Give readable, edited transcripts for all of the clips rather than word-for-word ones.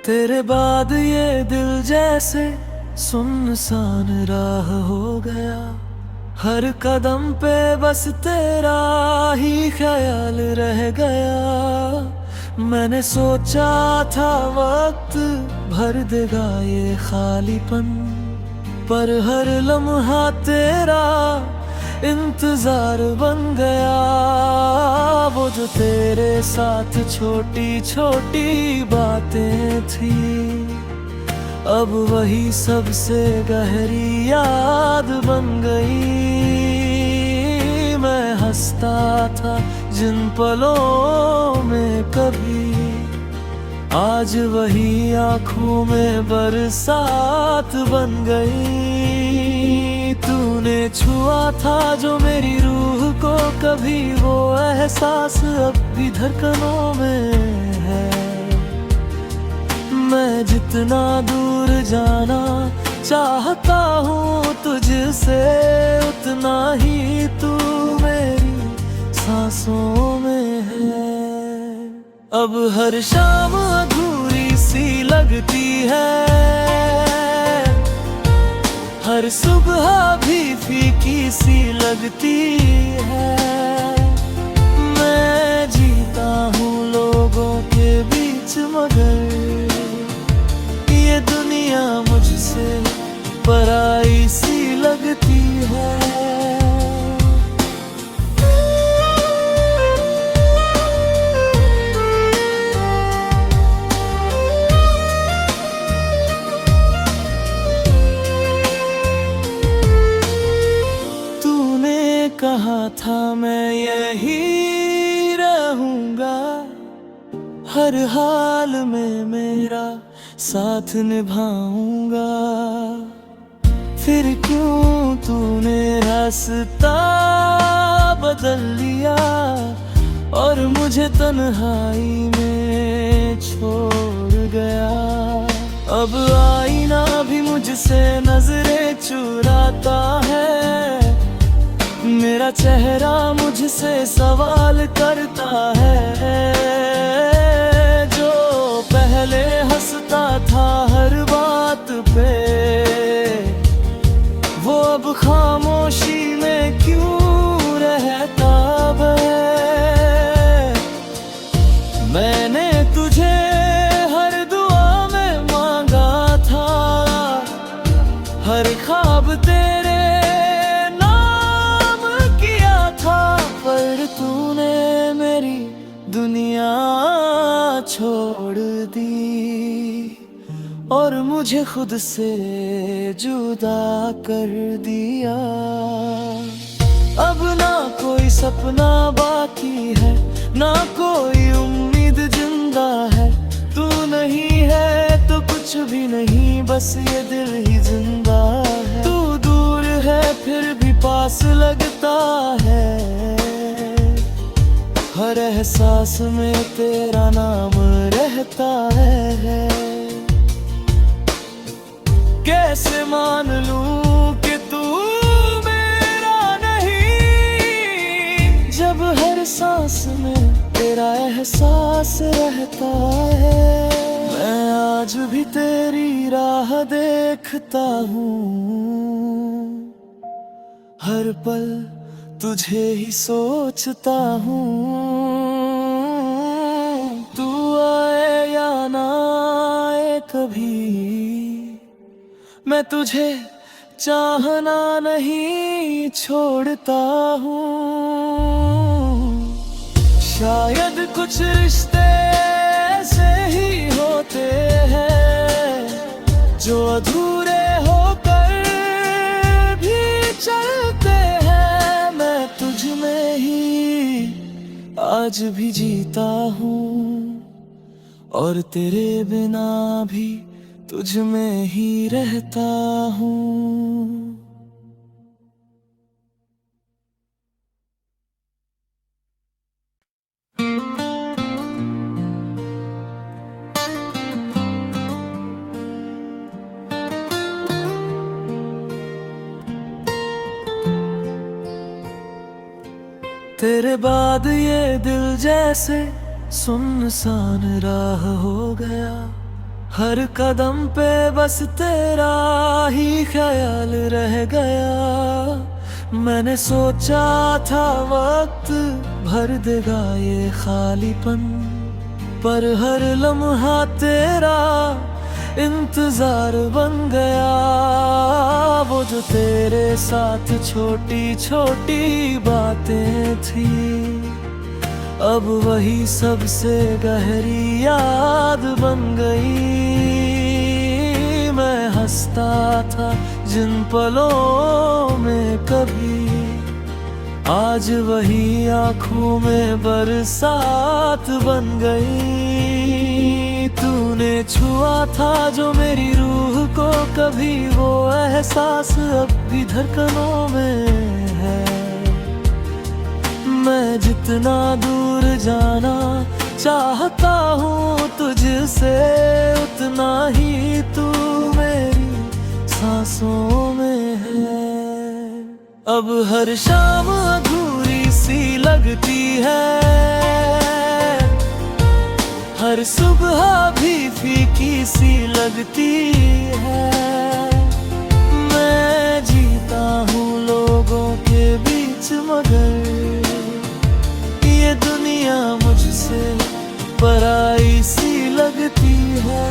तेरे बाद ये दिल जैसे सुनसान राह हो गया। हर कदम पे बस तेरा ही ख्याल रह गया। मैंने सोचा था वक्त भर देगा ये खालीपन, पर हर लम्हा तेरा इंतजार बन गया। वो जो तेरे साथ छोटी छोटी बातें थी, अब वही सबसे गहरी याद बन गई। मैं हंसता था जिन पलों में कभी, आज वही आंखों में बरसात बन गई। तूने छुआ था जो मेरी रूह को कभी, वो एहसास अब भी धड़कनों में है। मैं जितना दूर जाना चाहता हूँ तुझसे, उतना ही तू मेरी सांसों में है। अब हर शाम अधूरी सी लगती है, हर सुबह भी फीकी सी लगती है। मैं जीता हूँ लोगों के बीच, मगर ये दुनिया मुझसे पराई सी लगती है। कहा था मैं यही रहूंगा, हर हाल में मेरा साथ निभाऊंगा। फिर क्यों तूने रास्ता बदल लिया और मुझे तन्हाई में छोड़ गया। अब आईना भी मुझसे नजरें चुराता है, मेरा चेहरा मुझसे सवाल करता है। जो पहले हंसता था हर बात पे, वो अब खामोशी में क्यों रहता है। मैंने तुझे हर दुआ में मांगा था, हर ख्वाब तेरे तूने मेरी दुनिया छोड़ दी और मुझे खुद से जुदा कर दिया। अब ना कोई सपना बाकी है, ना कोई उम्मीद जिंदा है। तू नहीं है तो कुछ भी नहीं, बस ये दिल ही जिंदा है। तू दूर है फिर भी पास लगता है, हर एहसास में तेरा नाम रहता है। कैसे मान लूं कि तू मेरा नहीं, जब हर सांस में तेरा एहसास रहता है। मैं आज भी तेरी राह देखता हूँ, हर पल तुझे ही सोचता हूँ। तू आए या ना आए कभी, मैं तुझे चाहना नहीं छोड़ता हूँ। शायद कुछ रिश्ते ऐसे ही होते हैं, जो अधूरे होकर भी चलते हैं। मैं तुझ में ही आज भी जीता हूँ, और तेरे बिना भी तुझ में ही रहता हूँ। तेरे बाद ये दिल जैसे सुनसान राह हो गया। हर कदम पे बस तेरा ही ख्याल रह गया। मैंने सोचा था वक्त भर देगा ये खालीपन, पर हर लम्हा तेरा इंतजार बन गया। वो जो तेरे साथ छोटी छोटी बातें थी, अब वही सबसे गहरी याद बन गई। मैं हंसता था जिन पलों में कभी, आज वही आँखों में बरसात बन गई। तूने छुआ था जो मेरी रूह को कभी, वो एहसास अब भी धड़कनों में है। मैं जितना दूर जाना चाहता हूँ तुझसे, उतना ही तू मेरी सांसों में है। अब हर शाम अधूरी सी लगती है, हर सुबह भी फीकी सी लगती है। मैं जीता हूँ लोगों के बीच, मगर ये दुनिया मुझसे पराई सी लगती है।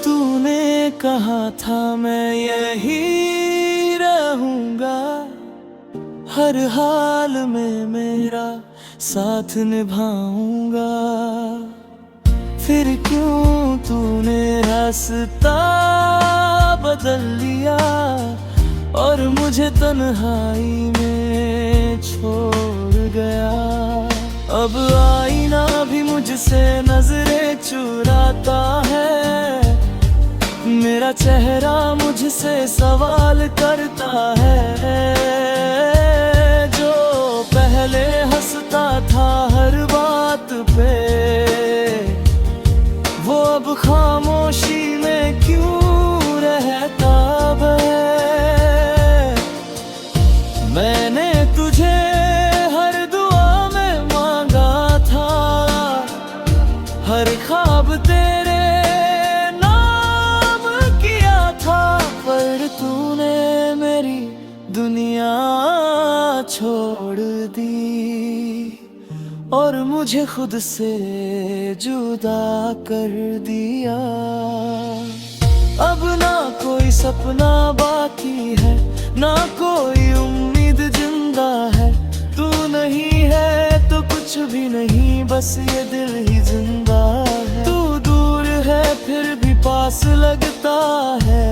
तूने कहा था मैं यही रहूंगा, हर हाल में मेरा साथ निभाऊंगा। फिर क्यों तूने रास्ता बदल लिया और मुझे तन्हाई में छोड़ गया। अब आईना भी मुझसे नजरें चुराता है, मेरा चेहरा मुझसे सवाल करता है। जो पहले हंसता था हर बात पे, वो अब खामोशी में क्यों रहता है। मैंने तुझे हर दुआ में मांगा था, हर ख्वाब तेरे नाम किया था, पर तूने मेरी दुनिया छोड़ दी और मुझे खुद से जुदा कर दिया। अब ना कोई सपना बाकी है, ना कोई उम्मीद जिंदा है। तू नहीं है तो कुछ भी नहीं, बस ये दिल ही जिंदा है। तू दूर है फिर भी पास लगता है,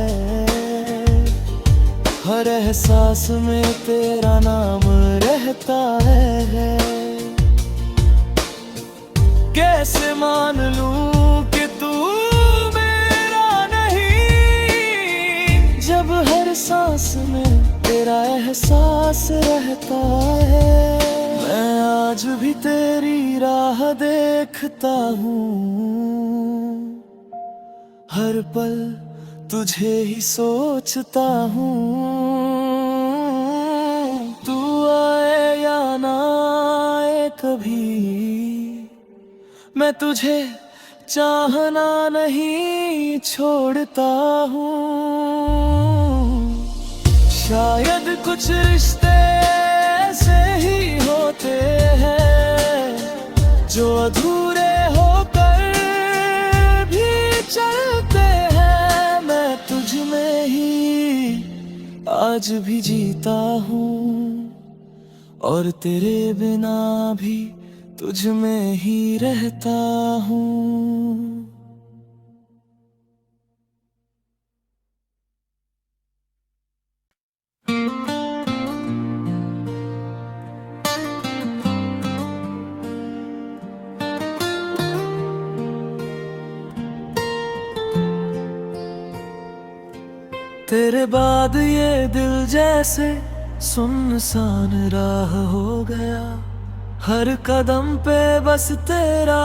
हर एहसास में तेरा नाम रहता है। कैसे मान लूं कि तू मेरा नहीं, जब हर सांस में तेरा एहसास रहता है। मैं आज भी तेरी राह देखता हूँ, हर पल तुझे ही सोचता हूँ। तू आए या ना आए कभी, मैं तुझे चाहना नहीं छोड़ता हूँ। शायद कुछ रिश्ते ऐसे ही होते हैं, जो अधूरे होकर भी चलते हैं। मैं तुझ में ही आज भी जीता हूँ, और तेरे बिना भी तुझ में ही रहता हूँ। तेरे बाद ये दिल जैसे सुनसान राह हो गया। हर कदम पे बस तेरा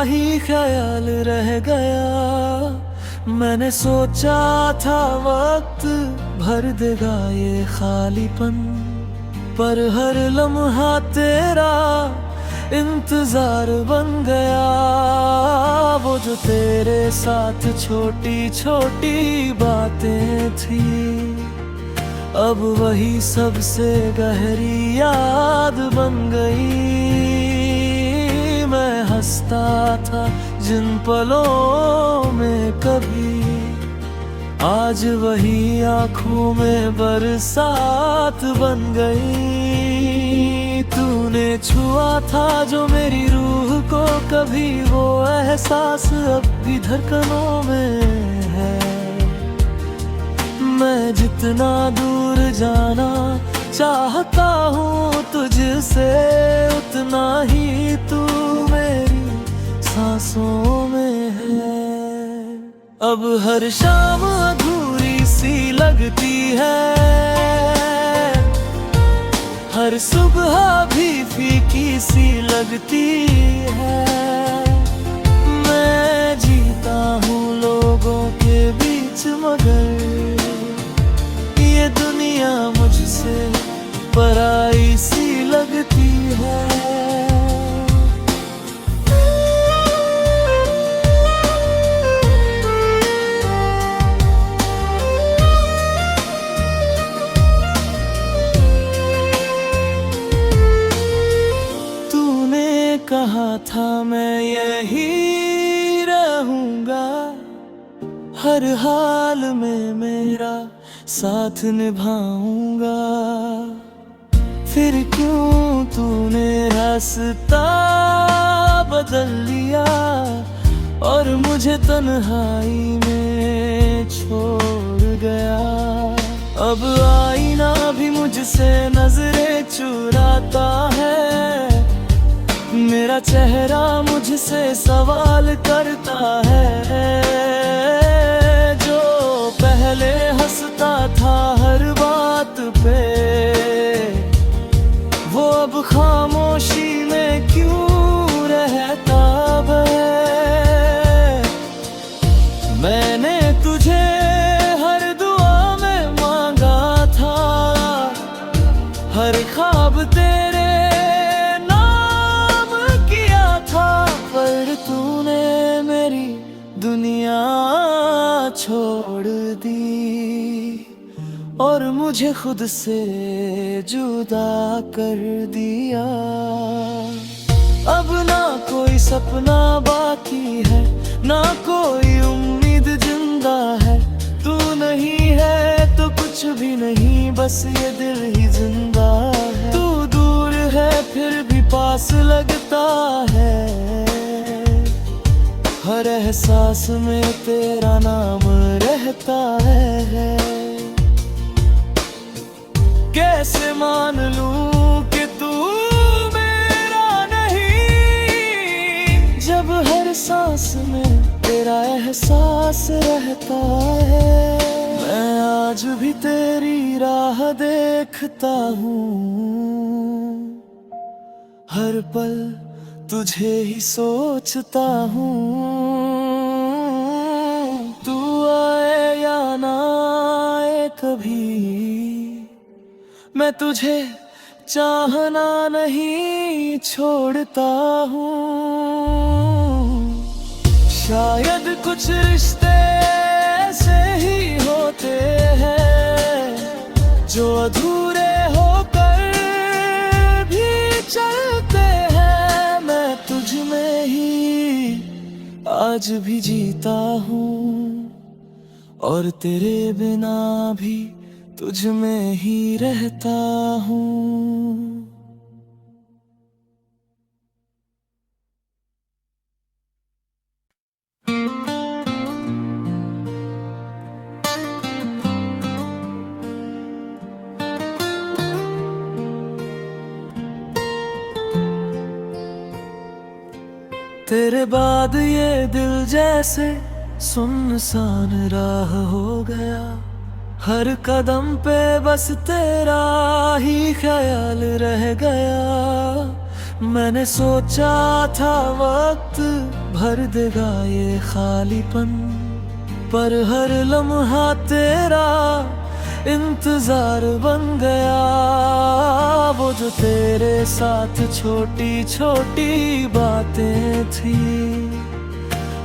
ही ख्याल रह गया। मैंने सोचा था वक्त भर देगा ये खालीपन, पर हर लम्हा तेरा इंतजार बन गया। वो जो तेरे साथ छोटी छोटी बातें थी, अब वही सबसे गहरी याद बन गई। मैं हंसता था जिन पलों में कभी, आज वही आँखों में बरसात बन गई। तूने छुआ था जो मेरी रूह को कभी, वो एहसास अब भी धड़कनों में है। मैं जितना दूर जाना चाहता हूँ तुझसे, उतना ही तू मेरी सांसों में है। अब हर शाम अधूरी सी लगती है, हर सुबह भी फीकी सी लगती है। मैं जीता हूँ लोगों के बीच, मगर ये दुनिया मुझसे पराई सी लगती है। तूने कहा था मैं यही रहूंगा, हर हाल में मेरा साथ निभाऊंगा। फिर क्यों तूने रास्ता बदल लिया और मुझे तन्हाई में छोड़ गया। अब आईना भी मुझसे नजरें चुराता है, मेरा चेहरा मुझसे सवाल करता है। जो पहले हंसता था हर बात पे, वो अब खामोशी में क्यों रहता है। मैंने तुझे हर दुआ में मांगा था, हर ख्वाब तेरे नाम किया था, पर तूने मेरी दुनिया छोड़ दी और मुझे खुद से जुदा कर दिया। अब ना कोई सपना बाकी है, ना कोई उम्मीद जिंदा है। तू नहीं है तो कुछ भी नहीं, बस ये दिल ही जिंदा है। तू दूर है फिर भी पास लगता है, हर एहसास में तेरा नाम रहता है। कैसे मान लूं कि तू मेरा नहीं, जब हर सांस में तेरा एहसास रहता है। मैं आज भी तेरी राह देखता हूँ, हर पल तुझे ही सोचता हूँ। तू आए या ना आए कभी, मैं तुझे चाहना नहीं छोड़ता हूँ। शायद कुछ रिश्ते ऐसे ही होते हैं, जो अधूरे होकर भी चलते हैं। मैं तुझ में ही आज भी जीता हूँ, और तेरे बिना भी तुझ में ही रहता हूँ। तेरे बाद ये दिल जैसे सुनसान राह हो गया, हर कदम पे बस तेरा ही ख्याल रह गया। मैंने सोचा था वक्त भर देगा ये खालीपन, पर हर लम्हा तेरा इंतजार बन गया। वो जो तेरे साथ छोटी छोटी बातें थी,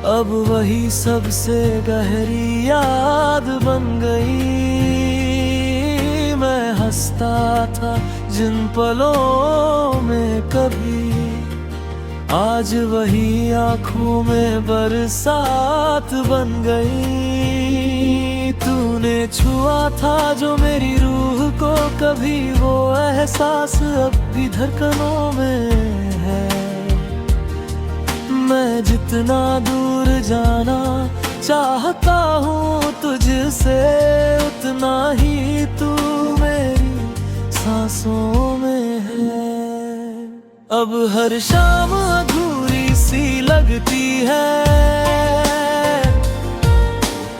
अब वही सबसे गहरी याद बन गई। मैं हंसता था जिन पलों में कभी, आज वही आँखों में बरसात बन गई। तूने छुआ था जो मेरी रूह को कभी, वो एहसास अब भी धड़कनों में है। मैं जितना दूर जाना चाहता हूँ तुझसे, उतना ही तू मेरी सांसों में है। अब हर शाम अधूरी सी लगती है,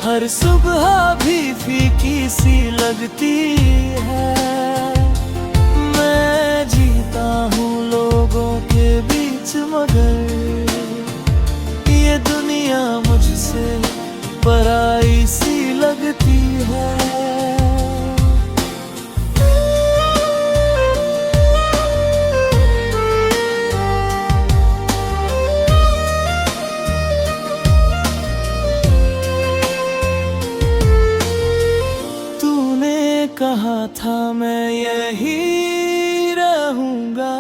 हर सुबह भी फीकी सी लगती है। मैं जीता हूँ लोगों के बीच, मगर ये दुनिया मुझसे पराई सी लगती है। कहा था मैं यही रहूंगा,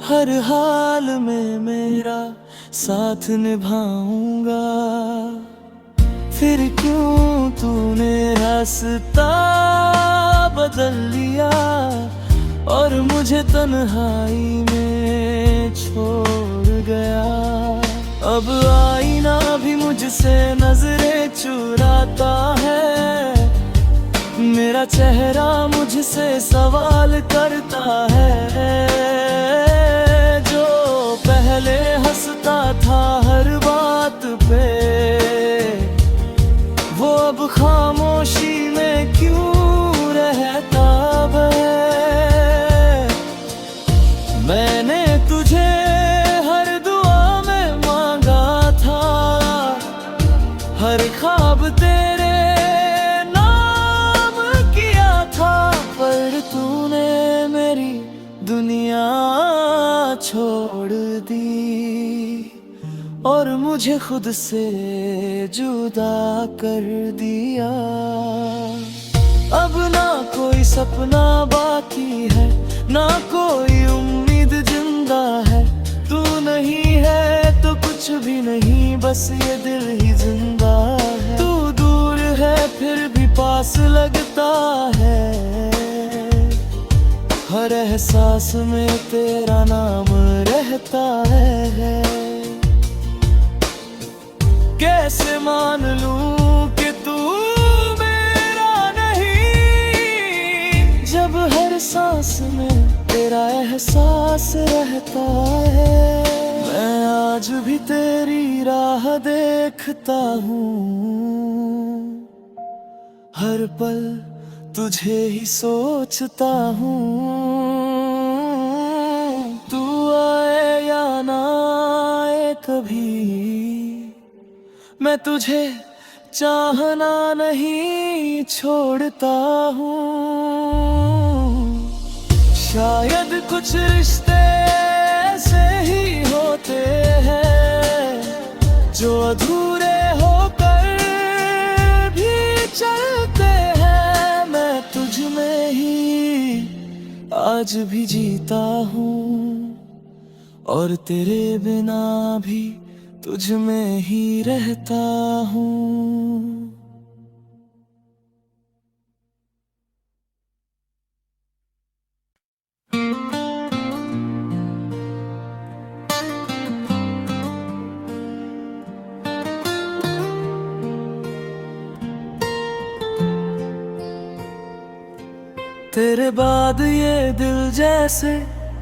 हर हाल में मेरा साथ निभाऊंगा। फिर क्यों तूने रास्ता बदल लिया और मुझे तन्हाई में छोड़ गया। अब आईना भी मुझसे नजरें चुराता है, मेरा चेहरा मुझसे सवाल करता है। जो पहले हंसता था हर बात पे, वो अब खामोशी में क्यों रहता है। मैंने तुझे हर दुआ में मांगा था, हर ख्वाब तेरे दुनिया छोड़ दी और मुझे खुद से जुदा कर दिया। अब ना कोई सपना बाकी है, ना कोई उम्मीद जिंदा है। तू नहीं है तो कुछ भी नहीं, बस ये दिल ही जिंदा है। तू दूर है फिर भी पास लगता है, हर एहसास में तेरा नाम रहता है। कैसे मान लूं कि तू मेरा नहीं, जब हर सांस में तेरा एहसास रहता है। मैं आज भी तेरी राह देखता हूँ, हर पल तुझे ही सोचता हूँ। तू आए या ना आए कभी, मैं तुझे चाहना नहीं छोड़ता हूँ। शायद कुछ रिश्ते ऐसे ही होते हैं, जो अधूरे होकर भी चलते हैं। मैं तुझ में ही आज भी जीता हूँ, और तेरे बिना भी तुझ में ही रहता हूँ। तेरे बाद ये दिल जैसे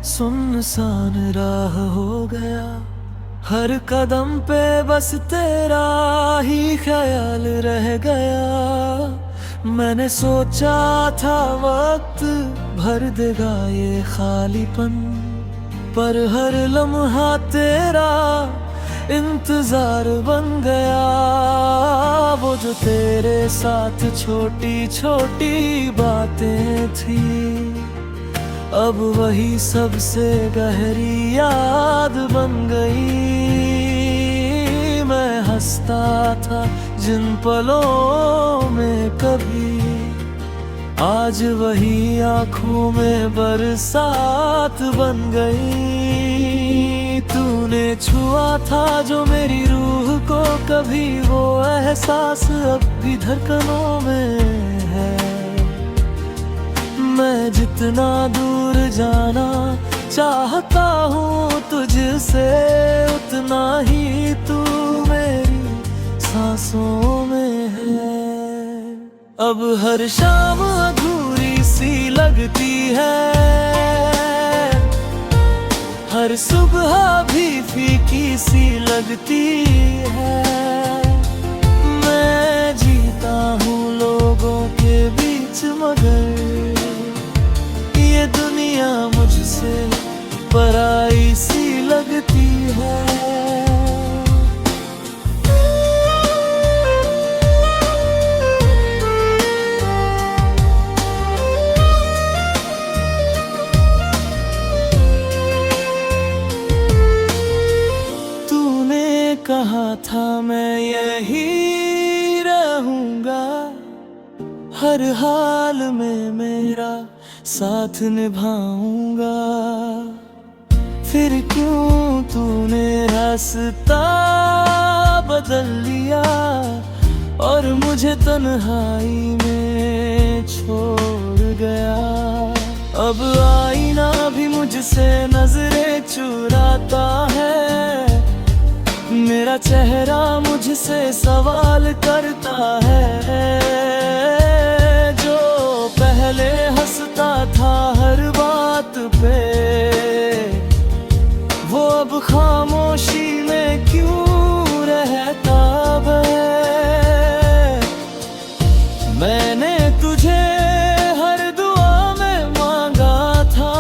सुनसान राह हो गया, हर कदम पे बस तेरा ही ख्याल रह गया। मैंने सोचा था वक्त भर देगा ये खालीपन, पर हर लम्हा तेरा इंतजार बन गया। वो जो तेरे साथ छोटी छोटी बातें थी, अब वही सबसे गहरी याद बन गई। मैं हंसता था जिन पलों में कभी, आज वही आंखों में बरसात बन गई। तूने छुआ था जो मेरी रूह को कभी, वो एहसास अब भी धड़कनों में है। मैं जितना दूर जाना चाहता हूँ तुझसे, उतना ही तू मेरी सांसों में है। अब हर शाम अधूरी सी लगती है, हर सुबह भी फीकी सी लगती है। मैं जीता हूँ लोगों के बीच, मगर ये दुनिया मुझसे पराई सी लगती है। तूने कहा था मैं यही रहूंगा, हर हाल में मेरा साथ निभाऊंगा। फिर क्यों तूने रास्ता बदल लिया और मुझे तन्हाई में छोड़ गया। अब आईना भी मुझसे नजरें चुराता है, मेरा चेहरा मुझसे सवाल करता है। जो पहले हंसता था हर बात पे, वो अब खामोशी में क्यों रहता है। मैंने तुझे हर दुआ में मांगा था,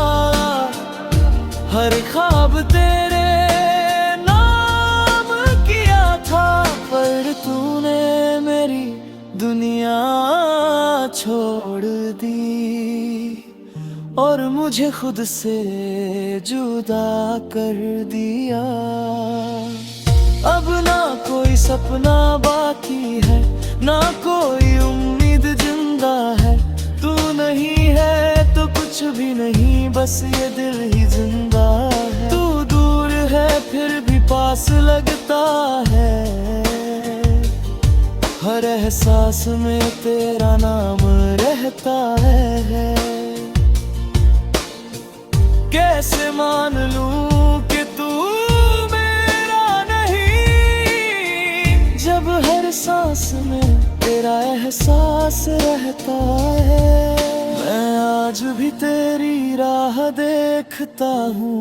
हर ख्वाब तेरे नाम किया था, पर तूने मेरी दुनिया छोड़ दी और मुझे खुद से जुदा कर दिया। अब ना कोई सपना बाकी है, ना कोई उम्मीद जिंदा है। तू नहीं है तो कुछ भी नहीं, बस ये दिल ही जिंदा है। तू दूर है फिर भी पास लगता है, हर एहसास में तेरा नाम रहता है। कैसे मान लूं कि तू मेरा नहीं, जब हर सांस में तेरा एहसास रहता है। मैं आज भी तेरी राह देखता हूँ,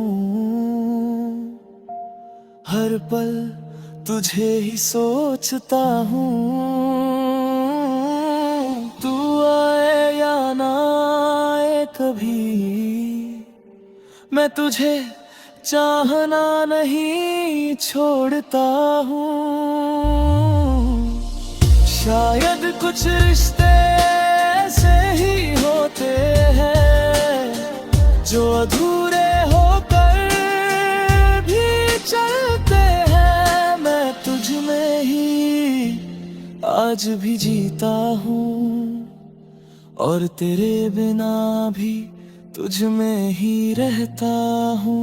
हर पल तुझे ही सोचता हूँ। तू आए या ना आए कभी, मैं तुझे चाहना नहीं छोड़ता हूँ। शायद कुछ रिश्ते ऐसे ही होते हैं, जो अधूरे होकर भी चलते हैं। मैं तुझ में ही आज भी जीता हूँ, और तेरे बिना भी तुझ में ही रहता हूँ।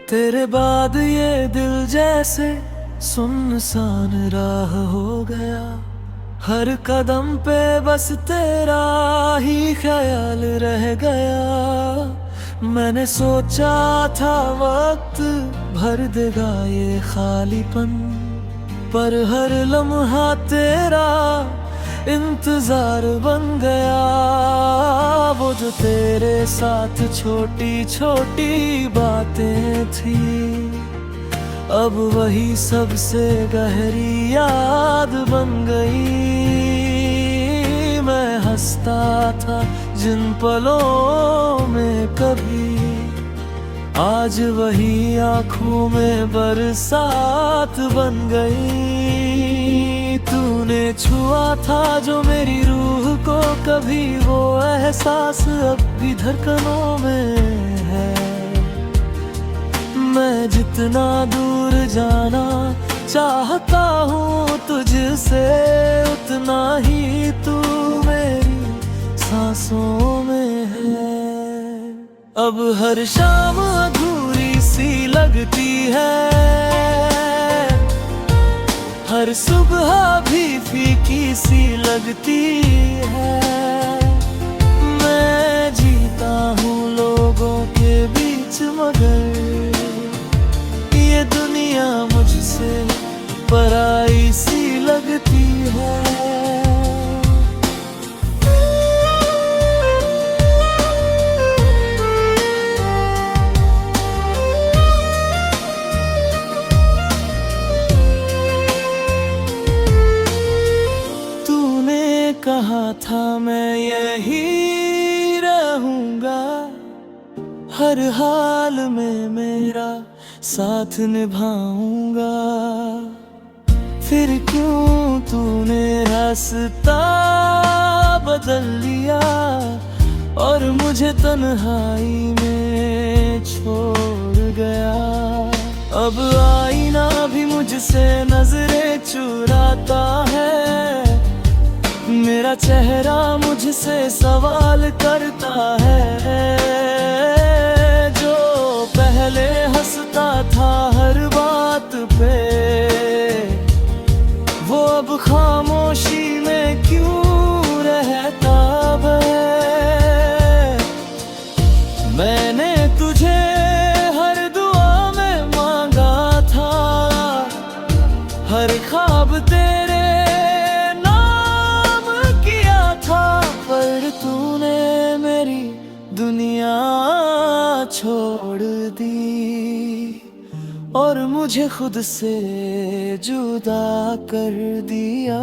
तेरे बाद ये दिल जैसे सुनसान राह हो गया, हर कदम पे बस तेरा ही ख्याल रह गया। मैंने सोचा था वक्त भर देगा ये खालीपन, पर हर लम्हा तेरा इंतजार बन गया वो जो तेरे साथ छोटी छोटी बातें थी, अब वही सबसे गहरी याद बन गई। मैं हंसता था जिन पलों में कभी, आज वही आँखों में बरसात बन गई। तूने छुआ था जो मेरी रूह को कभी, वो एहसास अब भी धड़कनों में है। मैं जितना दूर जाना चाहता हूँ तुझसे, उतना ही तू मेरी सांसों में है। अब हर शाम अधूरी सी लगती है, हर सुबह भी फीकी सी लगती है। मैं जीता हूँ लोगों के बीच मगर ये दुनिया मुझसे पराई सी लगती है। कहा था मैं यही रहूंगा, हर हाल में मेरा साथ निभाऊंगा। फिर क्यों तूने रास्ता बदल लिया और मुझे तन्हाई में छोड़ गया। अब आईना भी मुझसे नजरें चुराता है, मेरा चेहरा मुझसे सवाल करता है। जो पहले हंसता था हर बात पे, वो अब खामोशी में क्यों रहता है। मैंने तुझे हर दुआ में मांगा था, हर ख्वाब तेरे दुनिया छोड़ दी और मुझे खुद से जुदा कर दिया।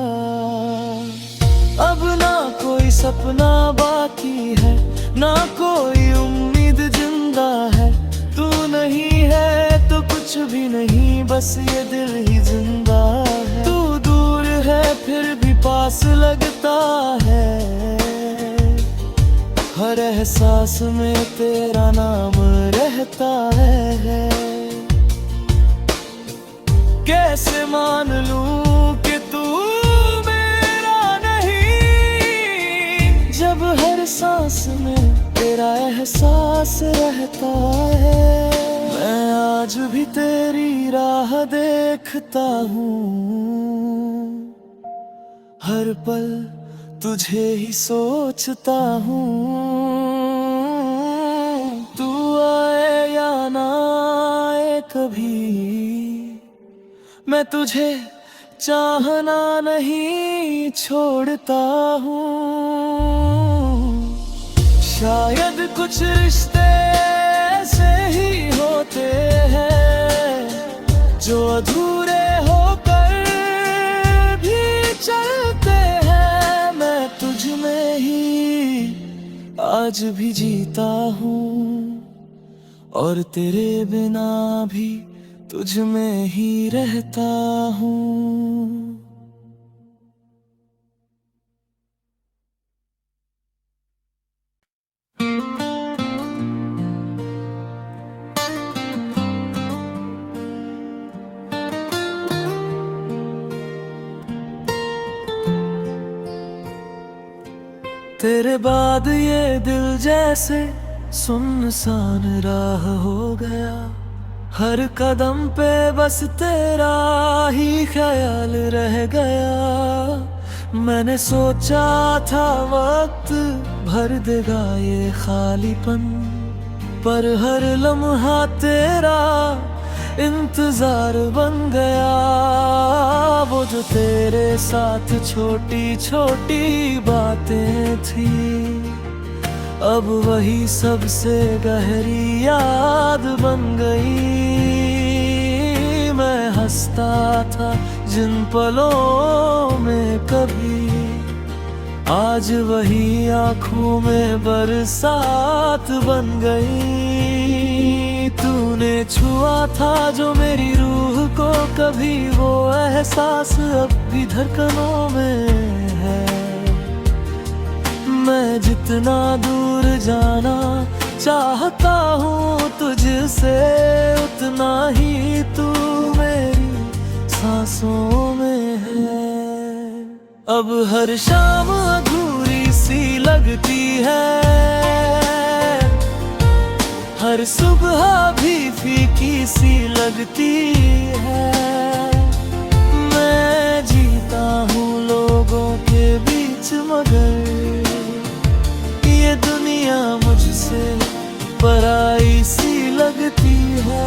अब ना कोई सपना बाकी है, ना कोई उम्मीद जिंदा है। तू नहीं है तो कुछ भी नहीं, बस ये दिल ही जिंदा है। तू दूर है फिर भी पास लगता है, हर एहसास में तेरा नाम रहता है। कैसे मान लूं कि तू मेरा नहीं, जब हर सांस में तेरा एहसास रहता है। मैं आज भी तेरी राह देखता हूँ, हर पल तुझे ही सोचता हूँ। तू आए या ना आए कभी, मैं तुझे चाहना नहीं छोड़ता हूँ। शायद कुछ रिश्ते ऐसे ही होते हैं जो अधूरे होकर भी चलते हैं। मैं तुझ में ही आज भी जीता हूँ और तेरे बिना भी तुझ में ही रहता हूँ। तेरे बाद ये दिल जैसे सुनसान राह हो गया, हर कदम पे बस तेरा ही ख्याल रह गया। मैंने सोचा था वक्त भर देगा ये खालीपन, पर हर लम्हा तेरा इंतजार बन गया। वो जो तेरे साथ छोटी छोटी बातें थी, अब वही सबसे गहरी याद बन गई। मैं हंसता था जिन पलों में कभी, आज वही आँखों में बरसात बन गई। तूने छुआ था जो मेरी रूह को कभी, वो एहसास अब भी धड़कनों में है। मैं जितना दूर जाना चाहता हूँ तुझसे, उतना ही तू मेरी सांसों में है। अब हर शाम अधूरी सी लगती है, हर सुबह भी फीकी सी लगती है। मैं जीता हूँ लोगों के बीच, मगर ये दुनिया मुझसे पराई सी लगती है।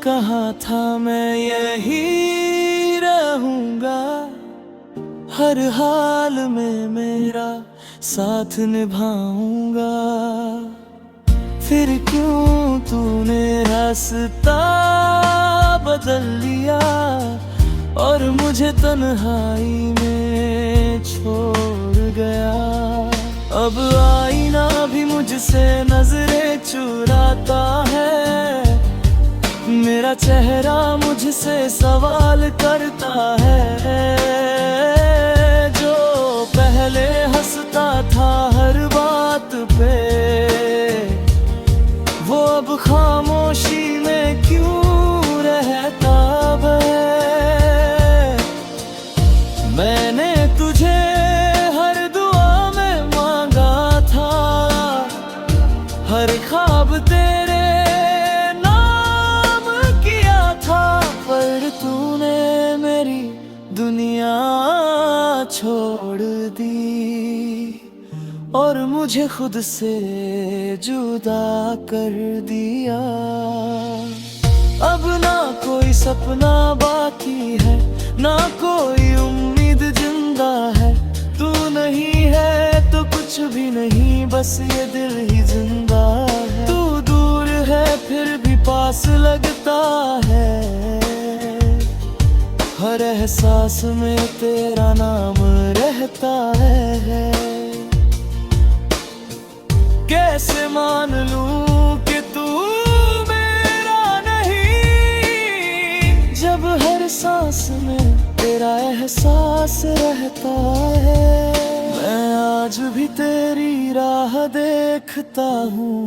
कहा था मैं यही रहूंगा, हर हाल में मेरा साथ निभाऊंगा। फिर क्यों तूने रास्ता बदल लिया और मुझे तन्हाई में छोड़ गया। अब आईना भी मुझसे नजरें चुराता है, मेरा चेहरा मुझसे सवाल करता है। जो पहले हंसता था हर बात पे, वो अब खामोशी में क्यों रहता है। मैंने तुझे हर दुआ में मांगा था, हर ख्वाब तेरे दुनिया छोड़ दी और मुझे खुद से जुदा कर दिया। अब ना कोई सपना बाकी है, ना कोई उम्मीद जिंदा है। तू नहीं है तो कुछ भी नहीं, बस ये दिल ही जिंदा है। तू दूर है फिर भी पास लगता है, हर एहसास में तेरा नाम रहता है। कैसे मान लूं कि तू मेरा नहीं, जब हर सांस में तेरा एहसास रहता है। मैं आज भी तेरी राह देखता हूँ,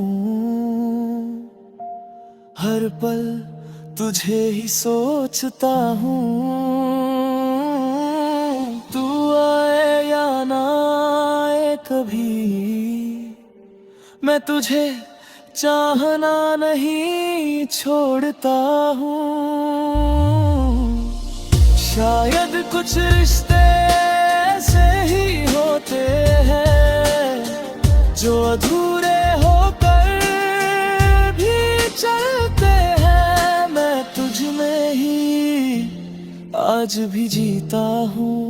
हर पल तुझे ही सोचता हूँ। तू आए या ना आए कभी, मैं तुझे चाहना नहीं छोड़ता हूँ। शायद कुछ रिश्ते ऐसे ही होते हैं, जो अधूरे होकर भी चलते हैं। मैं तुझ में ही आज भी जीता हूँ,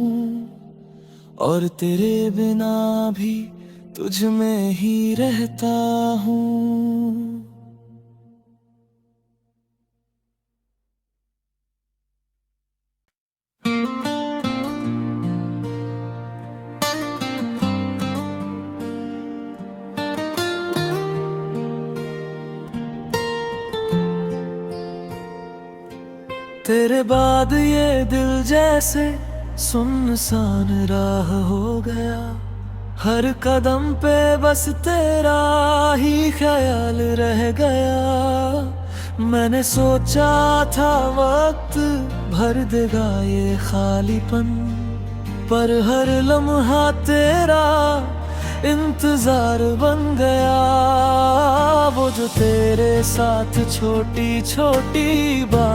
और तेरे बिना भी तुझ में ही रहता हूँ। तेरे बाद ये दिल जैसे सुनसान राह हो गया, हर कदम पे बस तेरा ही ख्याल रह गया। मैंने सोचा था वक्त भर देगा ये खालीपन, पर हर लम्हा तेरा इंतजार बन गया। वो जो तेरे साथ छोटी छोटी बात